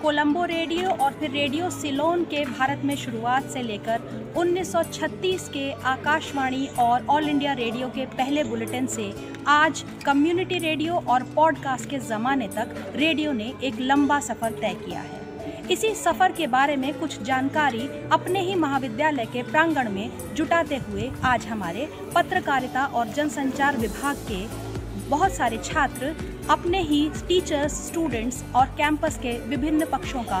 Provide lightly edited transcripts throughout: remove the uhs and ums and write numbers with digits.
Colombo radio और फिर radio Ceylon के भारत में शुरुआत से लेकर 1936 के आकाशवाणी और ऑल इंडिया रेडियो के पहले बुलेटिन से आज कम्युनिटी रेडियो और पॉडकास्ट के ज़माने तक रेडियो ने एक लंबा सफ़र तय किया है। इसी सफ़र के बारे में कुछ जानकारी अपने ही महाविद्यालय के प्रांगण में जुटाते हुए आज हमारे पत्रकारिता और जनसंचार विभाग के बहुत सारे छात्र अपने ही टीचर्स, स्टूडेंट्स और कैंपस के विभिन्न पक्षों का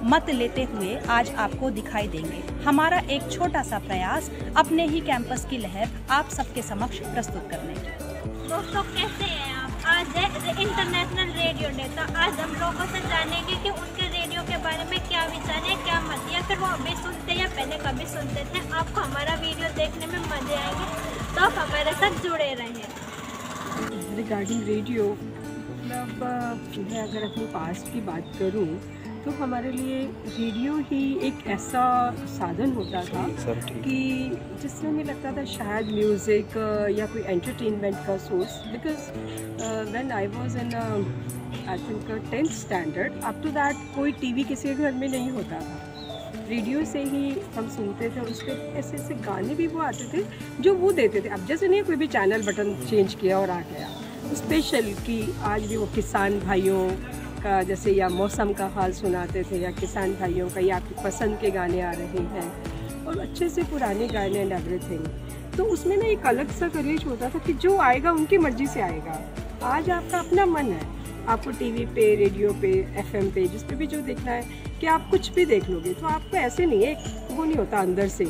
मत लेते हुए आज आपको दिखाई देंगे। हमारा एक छोटा सा प्रयास अपने ही कैंपस की लहर आप सबके समक्ष प्रस्तुत करने की। दोस्तों कैसे हैं आप? आज है इंटरनेशनल रेडियो डे, तो आज हम लोगों से जानेंगे कि उनके रेडियो के बारे में क्या विचार है, क्या मत, या फिर वो अभी सुनते या पहले कभी सुनते थे। आपको हमारा वीडियो देखने में मजे आएंगे, तो आप हमारे साथ जुड़े रहें। रिगार्डिंग रेडियो, मतलब मैं अगर अपनी पास्ट की बात करूं तो हमारे लिए रेडियो ही एक ऐसा साधन होता था कि जिससे हमें लगता था शायद म्यूज़िक या कोई एंटरटेनमेंट का source. Because when I was in I think 10th standard, up to that कोई टीवी किसी के घर में नहीं होता था। रेडियो से ही हम सुनते थे और उस पर ऐसे ऐसे गाने भी वो आते थे जो वो देते थे। अब जैसे नहीं कोई भी चैनल बटन चेंज किया और आ गया। स्पेशल कि आज भी वो किसान भाइयों का जैसे या मौसम का हाल सुनाते थे, या किसान भाइयों का, या आपकी पसंद के गाने आ रहे हैं और अच्छे से पुराने गाने एंड एवरीथिंग। तो उसमें ना एक अलग सा करेज होता था कि जो आएगा उनकी मर्जी से आएगा। आज आपका अपना मन है, आपको टीवी पे, रेडियो पे, FM पे, जिस पे भी जो देखना है कि आप कुछ भी देख लोगे। तो आपको ऐसे नहीं है, वो नहीं होता अंदर से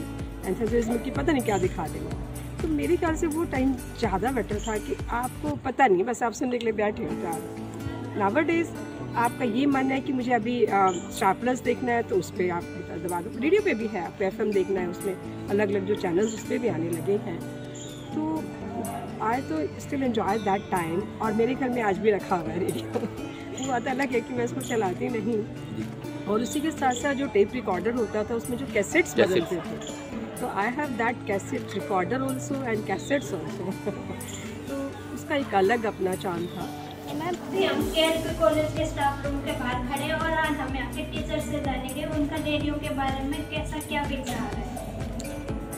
एंथुसियाज्म कि पता नहीं क्या दिखा देंगे। तो मेरे ख्याल से वो टाइम ज़्यादा बेटर था कि आपको पता नहीं, बस आप सुनने के लिए बैठे होते आप। नाउअडेज आपका ये मन है कि मुझे अभी स्टार प्लस देखना है तो उस पर आप दबा दो। रेडियो पे भी है, आपको FM देखना है, उसमें अलग अलग जो चैनल्स उस पर भी आने लगे हैं। तो आई तो स्टिल एन्जॉय दैट टाइम, और मेरे घर में आज भी रखा हुआ है रेडियो। वो बात अलग है कि मैं इसको चलाती नहीं। और उसी के साथ साथ जो टेप रिकॉर्डर होता था उसमें जो कैसेट्स बदलते थे, तो I have that cassette recorder also and cassettes also. तो उसका एक अलग अपना चार्म था। मैम, हम केएलपी कॉलेज के स्टाफ रूम के बाहर खड़े और आज हमें आपके टीचर से जानेंगे उनका रेडियो के बारे में कैसा क्या विचार है,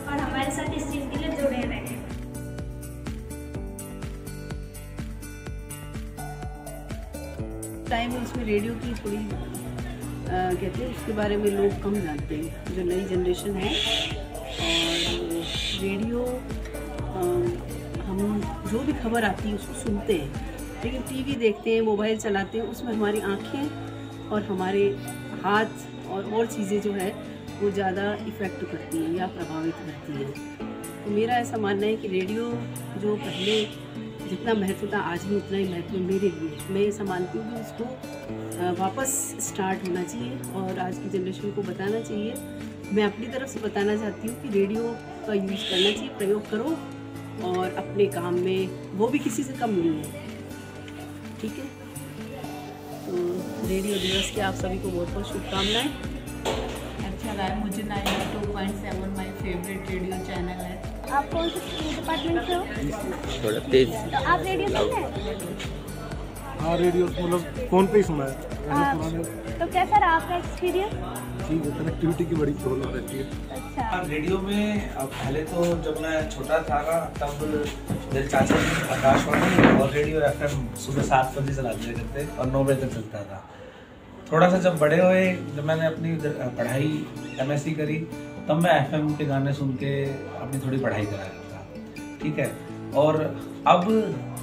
और हमारे साथ इस चीज़ के लिए जुड़े रहें। टाइम में उसमें रेडियो की थोड़ी कहते हैं उसके बारे में लोग कम जानते हैं, जो नई जनरेशन है। और रेडियो हम जो भी खबर आती है उसको सुनते हैं, लेकिन टीवी देखते हैं, मोबाइल चलाते हैं, उसमें हमारी आँखें और हमारे हाथ और चीज़ें जो है वो ज़्यादा इफ़ेक्ट करती हैं या प्रभावित करती हैं। तो मेरा ऐसा मानना है कि रेडियो जो पहले जितना महत्व था आज भी उतना ही महत्व मेरे लिए। मैं ऐसा मानती हूँ कि उसको वापस स्टार्ट होना चाहिए और आज की जनरेशन को बताना चाहिए। मैं अपनी तरफ से बताना चाहती हूँ कि रेडियो का यूज़ करना चाहिए, प्रयोग करो और अपने काम में वो भी किसी से कम नहीं है। ठीक है, तो रेडियो दिवस के आप सभी को बहुत बहुत शुभकामनाएं। अच्छा रहा है, मुझे 92.7 माय फेवरेट रेडियो चैनल है। आप कौन से डिपार्टमेंट से हो? थोड़ा तेज। तो आप रेडियो सुनते हैं? हाँ, रेडियो मतलब फ़ोन पे ही सुना है। तो कैसा रहा आपका एक्सपीरियंस? ठीक है, कनेक्टिविटी की बड़ी प्रॉब्लम रहती है। अच्छा। रेडियो में पहले तो जब मैं छोटा था ना तब मेरे चाचा जी आकाशवाणी और रेडियो FM सुबह 7 बजे चलाते करते और 9 बजे तक चलता था। थोड़ा सा जब बड़े हुए, जब मैंने अपनी पढ़ाई MSc करी, तब मैं FM के गाने सुन के अपनी थोड़ी पढ़ाई करा था। ठीक है, और अब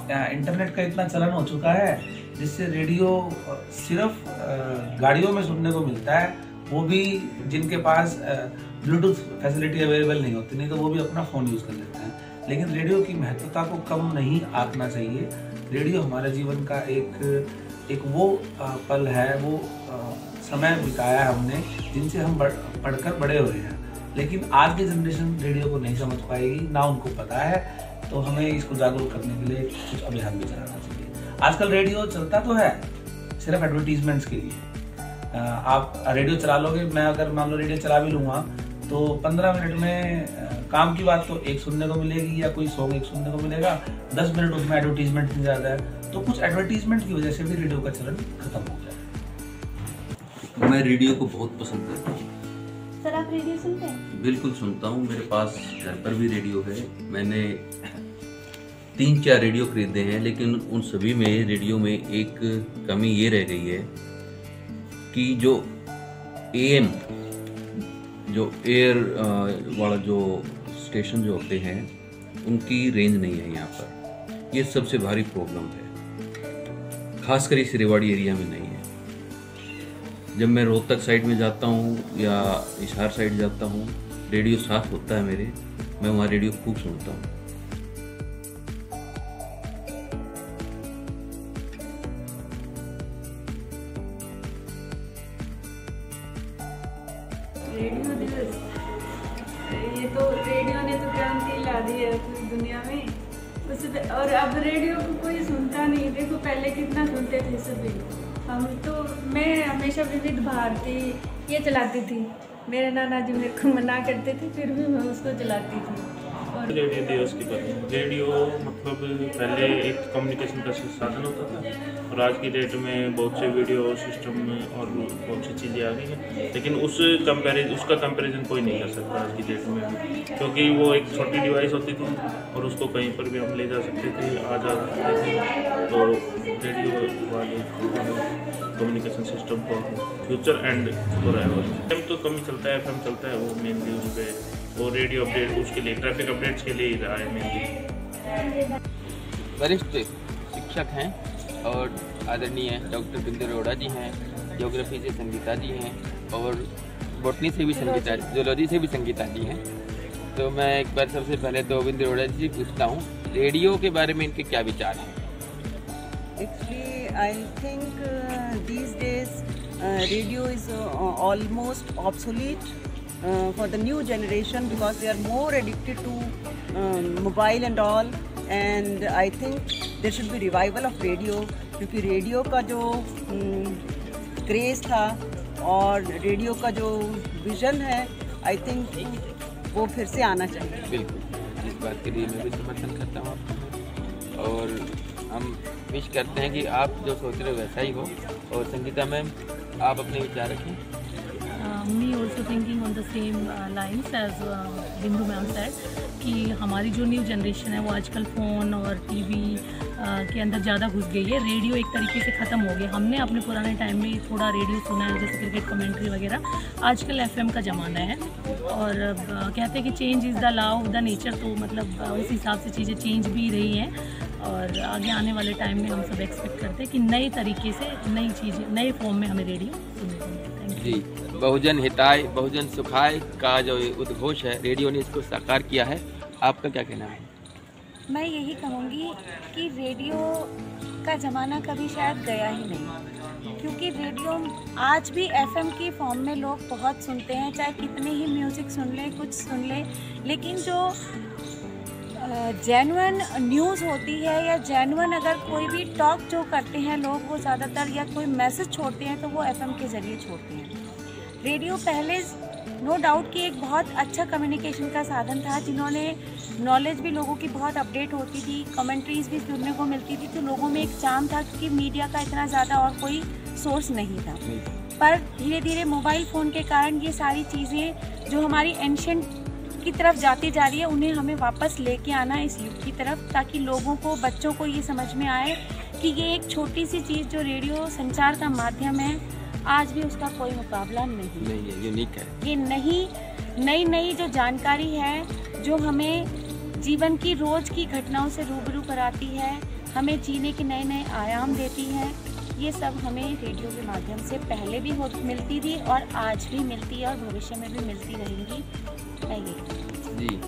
इंटरनेट का इतना चलन हो चुका है जिससे रेडियो सिर्फ गाड़ियों में सुनने को मिलता है, वो भी जिनके पास ब्लूटूथ फैसिलिटी अवेलेबल नहीं होती, नहीं तो वो भी अपना फ़ोन यूज़ कर लेते हैं। लेकिन रेडियो की महत्वता को कम नहीं आंकना चाहिए। रेडियो हमारे जीवन का एक वो पल है, वो समय बिताया है हमने जिनसे हम पढ़कर बड़े हुए हैं। लेकिन आज की जनरेशन रेडियो को नहीं समझ पाएगी, ना उनको पता है, तो हमें इसको जागरूक करने के लिए कुछ अभियान भी चलाना चाहिए। आजकल रेडियो चलता तो है सिर्फ एडवर्टीजमेंट्स के लिए। आप रेडियो चला लोगे, मैं अगर मान लो रेडियो चला भी लूँगा तो 15 मिनट में काम की बात तो एक सुनने को मिलेगी या कोई सॉन्ग एक सुनने को मिलेगा, 10 मिनट उसमें एडवर्टीजमेंट मिल जाता है। तो कुछ एडवर्टीजमेंट की वजह से भी रेडियो का चलन खत्म हो जाए। मैं रेडियो को बहुत पसंद करता हूँ। सर आप रेडियो सुनते हैं? बिल्कुल सुनता हूँ, मेरे पास घर पर भी रेडियो है। मैंने 3-4 रेडियो खरीदे हैं, लेकिन उन सभी में रेडियो में एक कमी ये रह गई है कि जो AM जो एयर वाला जो स्टेशन जो होते हैं उनकी रेंज नहीं है यहाँ पर। ये सबसे भारी प्रॉब्लम है, खासकर इस रेवाड़ी एरिया में नहीं है। जब मैं रोहतक साइड में जाता हूँ या हिसार साइड जाता हूँ, रेडियो साफ होता है मेरे, मैं वहाँ रेडियो खूब सुनता हूँ। रेडियो दिवस, ये तो रेडियो ने तो क्रांति ला दी है पूरी दुनिया में। और अब रेडियो को कोई सुनता नहीं। देखो पहले कितना सुनते थे सभी हम तो। मैं हमेशा विविध भारती ये चलाती थी। मेरे नाना जी मेरे को मना करते थे, फिर भी मैं उसको चलाती थी। और रेडियो दिवस की बात है। रेडियो मतलब पहले एक कम्युनिकेशन का साधन होता था, और आज की डेट में बहुत से वीडियो सिस्टम और बहुत सी चीज़ें आ गई हैं, लेकिन उसका कंपैरिजन कोई नहीं कर सकता आज की डेट में भी, क्योंकि वो एक छोटी डिवाइस होती थी और उसको कहीं पर भी हम ले जा सकते थे, आ जा सकते थे। तो रेडियो वाले कम्युनिकेशन सिस्टम को फ्यूचर एंड फॉरएवर। FM तो कम चलता है, FM चलता है वो मेनली उस पर, वो रेडियो अपडेट उसके लिए, ट्रैफिक अपडेट्स के लिए ही रहा है मेनली। वरिष्ठ शिक्षक हैं और आदरणीय डॉक्टर बिंदु अरोड़ा जी हैं, ज्योग्राफी से संगीता जी हैं और बॉटनी से भी संगीता, जूलॉजी से भी संगीता जी हैं। तो मैं एक बार सबसे पहले तो बिंदु अरोड़ा जी पूछता हूँ, रेडियो के बारे में इनके क्या विचार हैं? Actually, I think these days radio is almost obsolete for the new generation because they are more addicted to mobile and all. And I think there should be revival of radio क्योंकि radio का जो craze था और radio का जो vision है, I think वो फिर से आना चाहिए। बिल्कुल, इस बात के लिए मैं भी समर्थन करता हूँ आपका, और हम विश करते हैं कि आप जो सोच रहे हो वैसा ही हो। और संगीता मैम, आप अपने विचार रखें। Me also thinking on the same lines as Bindu ma'am said कि हमारी जो न्यू जनरेशन है वो आजकल फ़ोन और टीवी के अंदर ज़्यादा घुस गई है। रेडियो एक तरीके से ख़त्म हो गया। हमने अपने पुराने टाइम में थोड़ा रेडियो सुना है, जैसे क्रिकेट कमेंट्री वगैरह। आजकल FM का ज़माना है और कहते हैं कि change is the law of the nature, तो मतलब उस हिसाब से चीज़ें चेंज भी रही हैं और आगे आने वाले टाइम में हम सब एक्सपेक्ट करते हैं कि नए तरीके से नई चीज़ें, नए फॉर्म में हमें रेडियो सुनने को मिले। जी, बहुजन हिताय बहुजन सुखाय का जो उद्घोष है, रेडियो ने इसको साकार किया है। आपका क्या कहना है? मैं यही कहूँगी कि रेडियो का ज़माना कभी शायद गया ही नहीं, क्योंकि रेडियो आज भी FM की फॉर्म में लोग बहुत सुनते हैं, चाहे कितने ही म्यूज़िक सुन लें, कुछ सुन लें, लेकिन जो जेन्युइन न्यूज़ होती है या जेन्युइन अगर कोई भी टॉक जो करते हैं लोग, वो ज़्यादातर या कोई मैसेज छोड़ते हैं तो वो FM के ज़रिए छोड़ते हैं। रेडियो पहले नो डाउट कि एक बहुत अच्छा कम्युनिकेशन का साधन था, जिन्होंने नॉलेज भी लोगों की बहुत अपडेट होती थी, कमेंट्रीज़ भी सुनने को मिलती थी, तो लोगों में एक चार्म था क्योंकि मीडिया का इतना ज़्यादा और कोई सोर्स नहीं था। पर धीरे धीरे मोबाइल फ़ोन के कारण ये सारी चीज़ें जो हमारी एंशिएंट की तरफ जाती जा रही है, उन्हें हमें वापस लेके आना इस युग की तरफ, ताकि लोगों को, बच्चों को ये समझ में आए कि ये एक छोटी सी चीज़ जो रेडियो संचार का माध्यम है, आज भी उसका कोई मुकाबला नहीं है, यूनिक है। ये नई नई जो जानकारी है, जो हमें जीवन की रोज़ की घटनाओं से रूबरू कराती है, हमें जीने के नए नए आयाम देती है, ये सब हमें रेडियो के माध्यम से पहले भी मिलती थी और आज भी मिलती है और भविष्य में भी मिलती रहेंगी। जी।